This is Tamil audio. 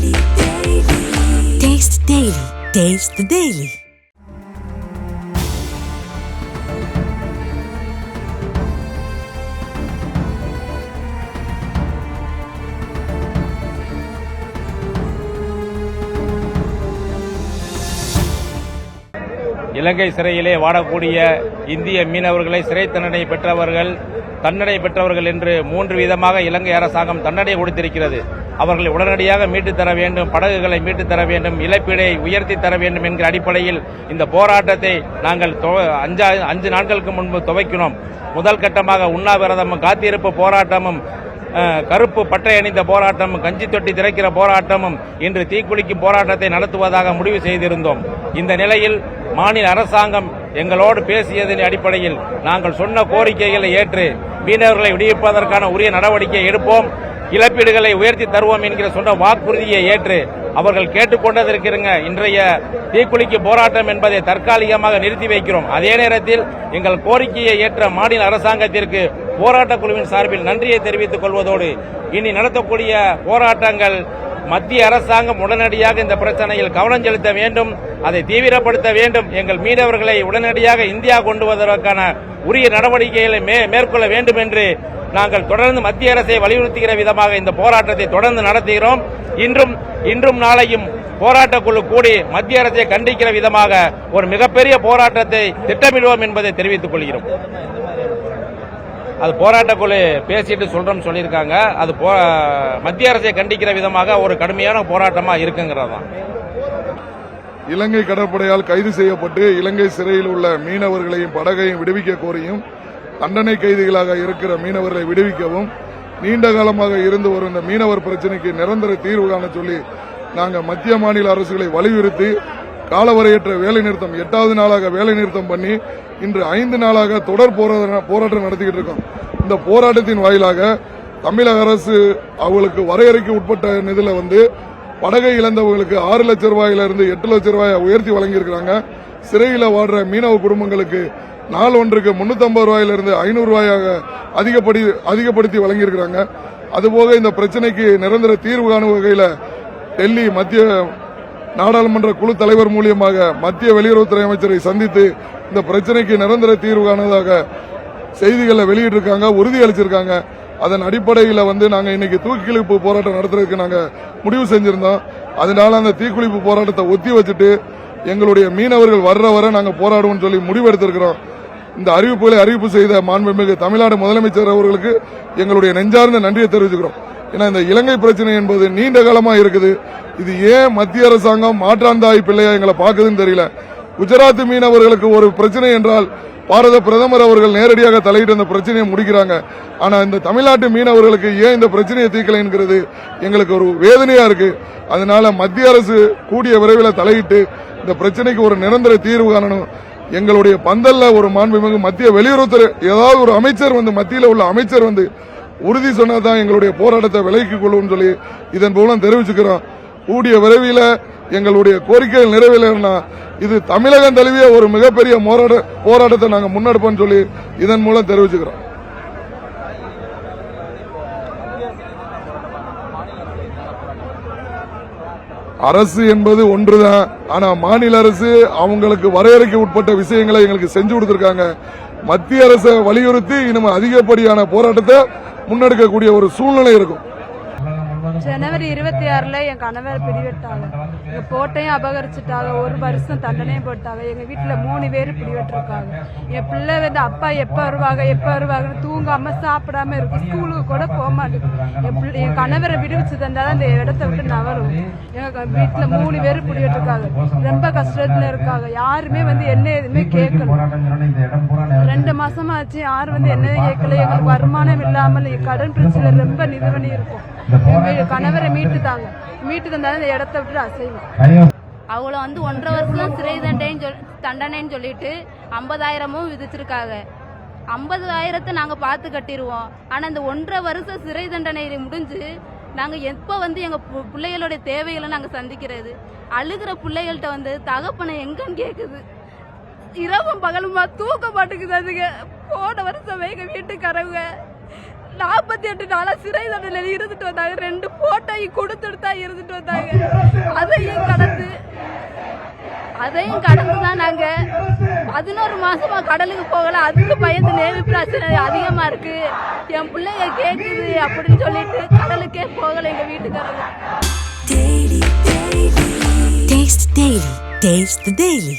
Taste the Daily. Taste the Daily. இலங்கை சிறையிலே வாடக்கூடிய இந்திய மீனவர்களை சிறை தண்டனை பெற்றவர்கள் என்று 3 விதமாக இலங்கை அரசாங்கம் தண்டனை கொடுத்திருக்கிறது. அவர்களை உடனடியாக மீட்டுத் தர வேண்டும், படகுகளை மீட்டுத் தர வேண்டும், இழப்பீடை உயர்த்தி தர வேண்டும் என்கிற அடிப்படையில் இந்த போராட்டத்தை நாங்கள் 5 நாட்களுக்கு முன்பு துவக்கினோம். முதல் கட்டமாக உண்ணாவிரதமும் காத்திருப்பு போராட்டமும் கருப்பு பட்டை அணிந்த போராட்டமும் கஞ்சி தொட்டி திறக்கிற போராட்டமும் இன்று தீக்குளிக்கும் போராட்டத்தை நடத்துவதாக முடிவு செய்திருந்தோம். இந்த நிலையில் மாநில அரசாங்கம் எங்களோடு பேசியதன் அடிப்படையில் நாங்கள் சொன்ன கோரிக்கைகளை ஏற்று மீனவர்களை விடுவிப்பதற்கான உரிய நடவடிக்கை எடுப்போம், இழப்பீடுகளை உயர்த்தி தருவோம் என்கிற சொன்ன வாக்குறுதியை ஏற்று அவர்கள் கேட்டுக்கொண்டதற்கிறங்க இன்றைய தீக்குளிக்கு போராட்டம் என்பதை தற்காலிகமாக நிறுத்தி வைக்கிறோம். அதே நேரத்தில் எங்கள் கோரிக்கையை ஏற்ற மாநில அரசாங்கத்திற்கு போராட்ட குழுவின் சார்பில் நன்றியை தெரிவித்துக் கொள்வதோடு இனி நடத்தக்கூடிய போராட்டங்கள் மத்திய அரசாங்கம் உடனடியாக இந்த பிரச்சனையில் கவனம் செலுத்த வேண்டும், அதை தீவிரப்படுத்த வேண்டும், எங்கள் மீனவர்களை உடனடியாக இந்தியா கொண்டு வருவதற்கான உரிய நடவடிக்கைகளை மேற்கொள்ள வேண்டும் என்று நாங்கள் தொடர்ந்து மத்திய அரசை வலியுறுத்துகிற விதமாக இந்த போராட்டத்தை தொடர்ந்து நடத்துகிறோம். இன்றும் நாளையும் போராட்ட குழு கூடி மத்திய அரசை கண்டிக்கிற விதமாக ஒரு மிகப்பெரிய போராட்டத்தை திட்டமிடுவோம் என்பதை தெரிவித்துக் கொள்கிறோம். அது போராட்ட குழு பேசிட்டு சொல்லியிருக்காங்க. அது மத்திய அரசை கண்டிக்கிற விதமாக ஒரு கடுமையான போராட்டமா இருக்குங்கிறதான். இலங்கை கடற்படையால் கைது செய்யப்பட்டு இலங்கை சிறையில் உள்ள மீனவர்களையும் படகையும் விடுவிக்க கோரியும் தண்டனை கைதிகளாக இருக்கிற மீனவர்களை விடுவிக்கவும் நீண்ட காலமாக இருந்து வரும் இந்த மீனவர் பிரச்சினைக்கு நிரந்தர தீர்வு காண சொல்லி நாங்கள் மத்திய மாநில அரசுகளை வலியுறுத்தி காலவரையற்ற வேலைநிறுத்தம் 8வது நாளாக வேலைநிறுத்தம் பண்ணி இன்று 5 நாளாக தொடர் போராட்டம் நடத்திக்கிட்டு இருக்கோம். இந்த போராட்டத்தின் வாயிலாக தமிழக அரசு அவங்களுக்கு வரையறைக்கு உட்பட்ட நிதியில படகை இழந்தவர்களுக்கு 6 லட்சம் ரூபாயிலிருந்து 8 லட்சம் ரூபாயை உயர்த்தி வழங்கியிருக்கிறாங்க. சிறையில் வாடுற மீனவ குடும்பங்களுக்கு நாள் ஒன்றுக்கு 350 ரூபாயிலிருந்து 500 ரூபாயாக அதிகப்படுத்தி வழங்கியிருக்கிறாங்க. அதுபோக இந்த பிரச்சனைக்கு நிரந்தர தீர்வு காணும் வகையில் டெல்லி மத்திய நாடாளுமன்ற குழு தலைவர் மூலியமாக மத்திய வெளியுறவுத்துறை அமைச்சரை சந்தித்து இந்த பிரச்சனைக்கு நிரந்தர தீர்வு காணுவதாக செய்திகளை வெளியிட்டிருக்காங்க, உறுதியளிச்சிருக்காங்க. அதன் அடிப்படையில் நாங்க இன்னைக்கு தூக்கிலிப்பு போராட்டம் நடத்துறதுக்கு நாங்க முடிவு செஞ்சிருந்தோம். அதனால அந்த தீக்குளிப்பு போராட்டத்தை ஒத்தி வச்சுட்டு எங்களுடைய மீனவர்கள் வர்ற வர நாங்க போராடுவோம் சொல்லி முடிவெடுத்திருக்கிறோம். இந்த அறிவிப்பு செய்த மாண்புமிகு தமிழ்நாடு முதலமைச்சர் அவர்களுக்கு எங்களுடைய நெஞ்சார்ந்த நன்றியை தெரிவிச்சுக்கிறோம். ஏன்னா இந்த இலங்கை பிரச்சனை என்பது நீண்ட காலமா இருக்குது. இது ஏன் மத்திய அரசாங்கம் மாற்றாந்தாய் பிள்ளையா எங்களை பாக்குதுன்னு தெரியல. குஜராத் மீனவர்களுக்கு ஒரு பிரச்சனை என்றால் பாரத பிரதமர் அவர்கள் நேரடியாக தலையிட்டு அந்த பிரச்சனையை முடிக்கிறாங்க. ஆனா இந்த தமிழ்நாட்டு மீனவர்களுக்கு ஏன் இந்த பிரச்சனையை தீர்க்கலைங்கிறது எங்களுக்கு ஒரு வேதனையா இருக்கு. அதனால மத்திய அரசு கூடிய விரைவில் தலையிட்டு இந்த பிரச்சனைக்கு ஒரு நிரந்தர தீர்வு காணணும். எங்களுடைய பந்தல்ல ஒரு மாண்புமிகு மத்திய வெளியுறவுத்துறை ஏதாவது ஒரு அமைச்சர் மத்தியில் உள்ள அமைச்சர் உறுதி சொன்னதான் எங்களுடைய போராட்டத்தை விலக்கிக் கொள்ளும் சொல்லி இதன் மூலம் தெரிவிச்சுக்கிறோம். கூடிய விரைவில் எங்களுடைய கோரிக்கைகள் நிறைவேறனா இது தமிழகம் தழுவிய ஒரு மிகப்பெரிய போராட்டத்தை நாங்க முன்னெடுப்போம் சொல்லி இதன் மூலம் தெரிவிச்சுக்கிறோம். அரசு என்பது ஒன்றுதான். ஆனா மாநில அரசு அவங்களுக்கு வரையறைக்கு உட்பட்ட விஷயங்களை எங்களுக்கு செஞ்சு கொடுத்திருக்காங்க. மத்திய அரசை வலியுறுத்தி இன்னும் அதிகப்படியான போராட்டத்தை முன்னெடுக்கக்கூடிய ஒரு சூழ்நிலை இருக்கும். ஜனவரி 26 என் கணவரை பிடிவிட்டாங்க. எங்க போட்டையும் அபகரிச்சுட்டாங்க. 1 வருஷம் தண்டனையும் போட்டாங்க. எங்க வீட்டுல 3 பேர் பிடிவிட்டிருக்காங்க. என் பிள்ளை அப்பா எப்ப வருவாங்கன்னு தூங்காம சாப்பிடாம இருக்கு. ஸ்கூலுக்கு கூட போக மாட்டேங்குது. என் கணவரை விடுவிச்சு தந்தாதான் இந்த இடத்த விட்டு நவரும். எங்க வீட்டுல 3 பேர் பிடிவிட்டிருக்காங்க. ரொம்ப கஷ்டத்துல இருக்காங்க. யாருமே என்ன எதுவுமே கேட்கல. 2 மாசமா ஆச்சு. யாரும் என்ன கேட்கல. எங்களுக்கு வருமானம் இல்லாமல் கடன் பிரச்சனை ரொம்ப நிறுவனி இருக்கும். கணவரை மீட்டு தந்தாலும் இந்த இடத்த விட்டு அசைவோம். அவளை 1.5 வருஷம் சிறை தண்டனைன்னு சொல்லிட்டு 50,000 விதிச்சிருக்காங்க. 50,000 நாங்க பார்த்து கட்டிடுவோம். ஆனா இந்த 1.5 வருஷம் சிறை தண்டனை முடிஞ்சு நாங்க எப்ப எங்க பிள்ளைகளோட தேவைகளை நாங்க சந்திக்கிறது? அழுகிற பிள்ளைகள்கிட்ட தகப்பனை எங்கன்னு கேக்குது. இரவும் பகலுமா தூக்க மாட்டேங்குது. அதுங்க போன வருஷம் எங்க வீட்டுக்காரவங்க 48 நாளா சிறை தண்டனையில இருந்துட்டு வந்தாங்க. 2 போட்டோயும் கொடுத்துட்டு தான் இருந்துட்டு வந்தாங்க. அதையும் கடந்து தான் நாங்க 11 மாசமா கடலுக்கு போகல. அதுக்கு பயந்து நேவி பிரச்சனை அதிகமா இருக்கு, என் பிள்ளைங்க கேக்குது அப்படின்னு சொல்லிட்டு கடலுக்கே போகல எங்க வீட்டுக்காரங்க. Taste the Daily.